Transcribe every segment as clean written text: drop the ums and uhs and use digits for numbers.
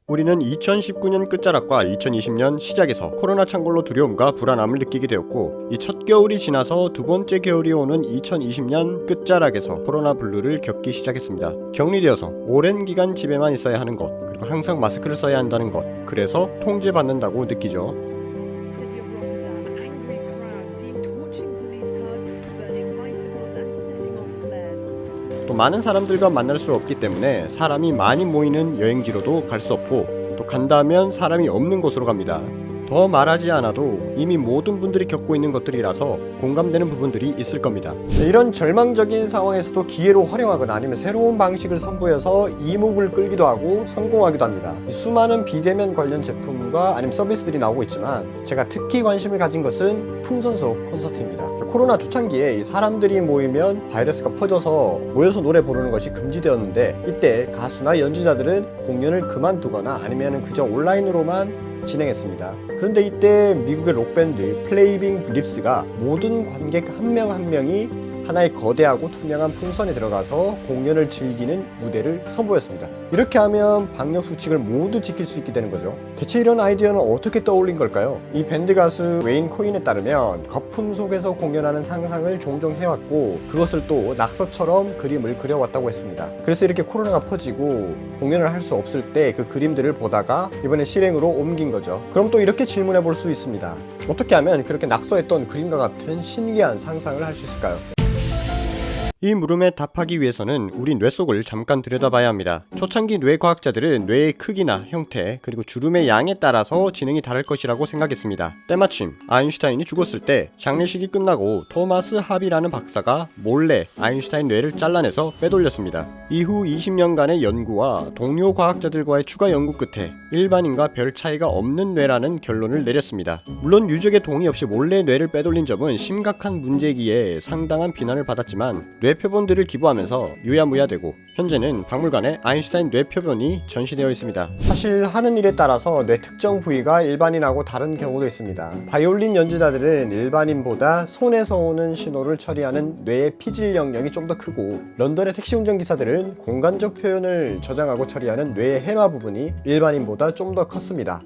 우리는 2019년 끝자락과 2020년 시작에서 코로나 창궐로 두려움과 불안함을 느끼게 되었고, 이 첫 겨울이 지나서 두 번째 겨울이 오는 2020년 끝자락에서 코로나 블루를 겪기 시작했습니다. 격리되어서 오랜 기간 집에만 있어야 하는 것, 그리고 항상 마스크를 써야 한다는 것, 그래서 통제받는다고 느끼죠. City of Rotterdam, angry crowds seen torching police cars, burning bicycles and setting off flares. 또 많은 사람들과 만날 수 없기 때문에 사람이 많이 모이는 여행지로도 갈 수 없고, 또 간다면 사람이 없는 곳으로 갑니다. 더 말하지 않아도 이미 모든 분들이 겪고 있는 것들이라서 공감되는 부분들이 있을 겁니다. 이런 절망적인 상황에서도 기회로 활용하거나 아니면 새로운 방식을 선보여서 이목을 끌기도 하고 성공하기도 합니다. 수많은 비대면 관련 제품과 아니면 서비스들이 나오고 있지만, 제가 특히 관심을 가진 것은 풍선 속 콘서트입니다. 코로나 초창기에 사람들이 모이면 바이러스가 퍼져서 모여서 노래 부르는 것이 금지되었는데, 이때 가수나 연주자들은 공연을 그만두거나 아니면 그저 온라인으로만 진행했습니다. 그런데 이때 미국의 록밴드 플레이빙 립스가 모든 관객 한 명 한 명이 하나의 거대하고 투명한 풍선에 들어가서 공연을 즐기는 무대를 선보였습니다. 이렇게 하면 방역 수칙을 모두 지킬 수 있게 되는 거죠. 대체 이런 아이디어는 어떻게 떠올린 걸까요? 이 밴드 가수 웨인 코인에 따르면 거품 속에서 공연하는 상상을 종종 해왔고, 그것을 또 낙서처럼 그림을 그려왔다고 했습니다. 그래서 이렇게 코로나가 퍼지고 공연을 할 수 없을 때 그 그림들을 보다가 이번에 실행으로 옮긴 거죠. 그럼 또 이렇게 질문해 볼 수 있습니다. 어떻게 하면 그렇게 낙서했던 그림과 같은 신기한 상상을 할 수 있을까요? 이 물음에 답하기 위해서는 우리 뇌 속을 잠깐 들여다봐야 합니다. 초창기 뇌과학자들은 뇌의 크기나 형태, 그리고 주름의 양에 따라서 지능이 다를 것이라고 생각했습니다. 때마침 아인슈타인이 죽었을 때 장례식이 끝나고 토마스 합이라는 박사가 몰래 아인슈타인 뇌를 잘라내서 빼돌렸습니다. 이후 20년간의 연구와 동료 과학자들과의 추가 연구 끝에 일반인과 별 차이가 없는 뇌라는 결론을 내렸습니다. 물론 유족의 동의 없이 몰래 뇌를 빼돌린 점은 심각한 문제이기에 상당한 비난을 받았지만, 뇌표본들을 기부하면서 유야무야되고 현재는 박물관에 아인슈타인 뇌표본이 전시되어 있습니다. 사실 하는 일에 따라서 뇌 특정 부위가 일반인하고 다른 경우도 있습니다. 바이올린 연주자들은 일반인보다 손에서 오는 신호를 처리하는 뇌의 피질 영역이 좀 더 크고, 런던의 택시 운전기사들은 공간적 표현을 저장하고 처리하는 뇌의 해마 부분이 일반인보다 좀 더 컸습니다.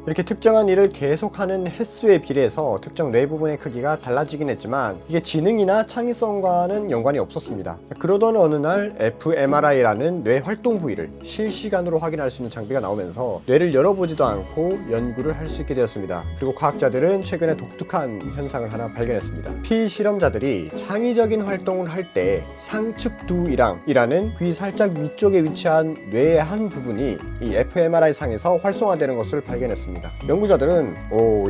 이렇게 특정한 일을 계속하는 횟수에 비례해서 특정 뇌 부분의 크기가 달라지긴 했지만, 이게 지능이나 창의성과는 연관이 없었습니다. 그러던 어느 날 fMRI라는 뇌 활동 부위를 실시간으로 확인할 수 있는 장비가 나오면서 뇌를 열어보지도 않고 연구를 할 수 있게 되었습니다. 그리고 과학자들은 최근에 독특한 현상을 하나 발견했습니다. 피실험자들이 창의적인 활동을 할 때 상측두이랑이라는 귀 살짝 위쪽에 위치한 뇌의 한 부분이 이 fMRI 상에서 활성화되는 것을 발견했습니다. 연구자들은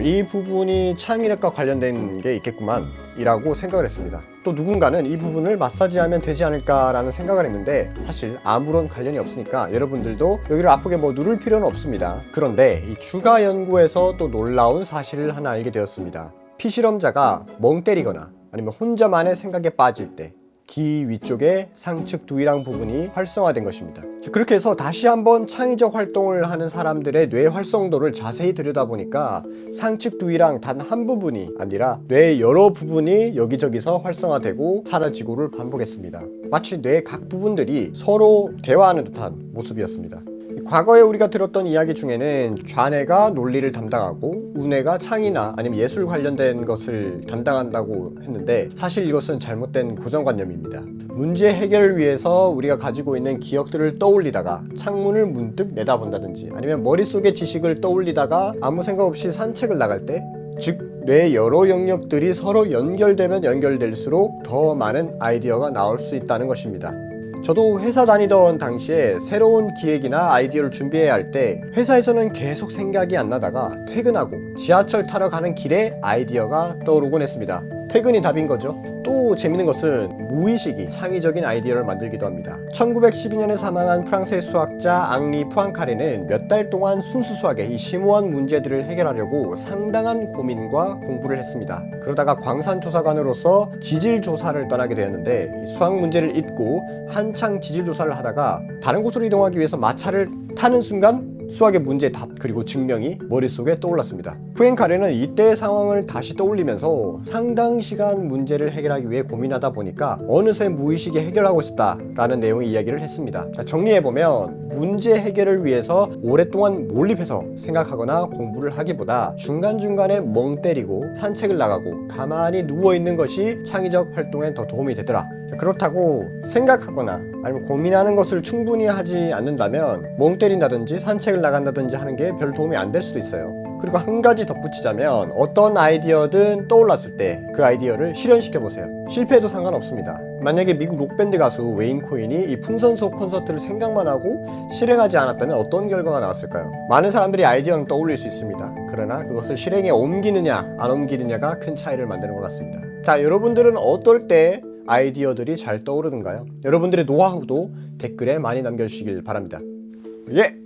이 부분이 창의력과 관련된 게 있겠구만 이라고 생각을 했습니다. 또 누군가는 이 부분을 마사지하면 되지 않을까라는 생각을 했는데, 사실 아무런 관련이 없으니까 여러분들도 여기를 아프게 누를 필요는 없습니다. 그런데 이 추가 연구에서 또 놀라운 사실을 하나 알게 되었습니다. 피실험자가 멍 때리거나 아니면 혼자만의 생각에 빠질 때 귀 위쪽에 상측 두이랑 부분이 활성화된 것입니다. 그렇게 해서 다시 한번 창의적 활동을 하는 사람들의 뇌 활성도를 자세히 들여다보니까 상측 두이랑 단 한 부분이 아니라 뇌의 여러 부분이 여기저기서 활성화되고 사라지고를 반복했습니다. 마치 뇌의 각 부분들이 서로 대화하는 듯한 모습이었습니다. 과거에 우리가 들었던 이야기 중에는 좌뇌가 논리를 담당하고 우뇌가 창의나 아니면 예술 관련된 것을 담당한다고 했는데, 사실 이것은 잘못된 고정관념입니다. 문제 해결을 위해서 우리가 가지고 있는 기억들을 떠올리다가 창문을 문득 내다본다든지, 아니면 머릿속의 지식을 떠올리다가 아무 생각 없이 산책을 나갈 때, 즉 뇌의 여러 영역들이 서로 연결되면 연결될수록 더 많은 아이디어가 나올 수 있다는 것입니다. 저도 회사 다니던 당시에 새로운 기획이나 아이디어를 준비해야 할 때 회사에서는 계속 생각이 안 나다가 퇴근하고 지하철 타러 가는 길에 아이디어가 떠오르곤 했습니다. 퇴근이 답인 거죠. 또 재밌는 것은 무의식이 창의적인 아이디어를 만들기도 합니다. 1912년에 사망한 프랑스의 수학자 앙리 푸앙카레는 몇 달 동안 순수 수학의 이 심오한 문제들을 해결하려고 상당한 고민과 공부를 했습니다. 그러다가 광산조사관으로서 지질조사를 떠나게 되었는데, 수학 문제를 잊고 한창 지질조사를 하다가 다른 곳으로 이동하기 위해서 마차를 타는 순간 수학의 문제의 답 그리고 증명이 머릿속에 떠올랐습니다. 푸엔카레는 이때의 상황을 다시 떠올리면서 상당 시간 문제를 해결하기 위해 고민하다 보니까 어느새 무의식에 해결하고 싶다라는 내용의 이야기를 했습니다. 정리해보면 문제 해결을 위해서 오랫동안 몰입해서 생각하거나 공부를 하기보다 중간중간에 멍 때리고 산책을 나가고 가만히 누워있는 것이 창의적 활동에 더 도움이 되더라. 그렇다고 생각하거나 아니면 고민하는 것을 충분히 하지 않는다면 멍 때린다든지 산책을 나간다든지 하는 게 별 도움이 안 될 수도 있어요. 그리고 한 가지 덧붙이자면 어떤 아이디어든 떠올랐을 때 그 아이디어를 실현시켜 보세요. 실패해도 상관없습니다. 만약에 미국 록밴드 가수 웨인 코인이 이 풍선속 콘서트를 생각만 하고 실행하지 않았다면 어떤 결과가 나왔을까요? 많은 사람들이 아이디어는 떠올릴 수 있습니다. 그러나 그것을 실행에 옮기느냐 안 옮기느냐가 큰 차이를 만드는 것 같습니다. 자, 여러분들은 어떨 때 아이디어들이 잘 떠오르는가요? 여러분들의 노하우도 댓글에 많이 남겨주시길 바랍니다. 예!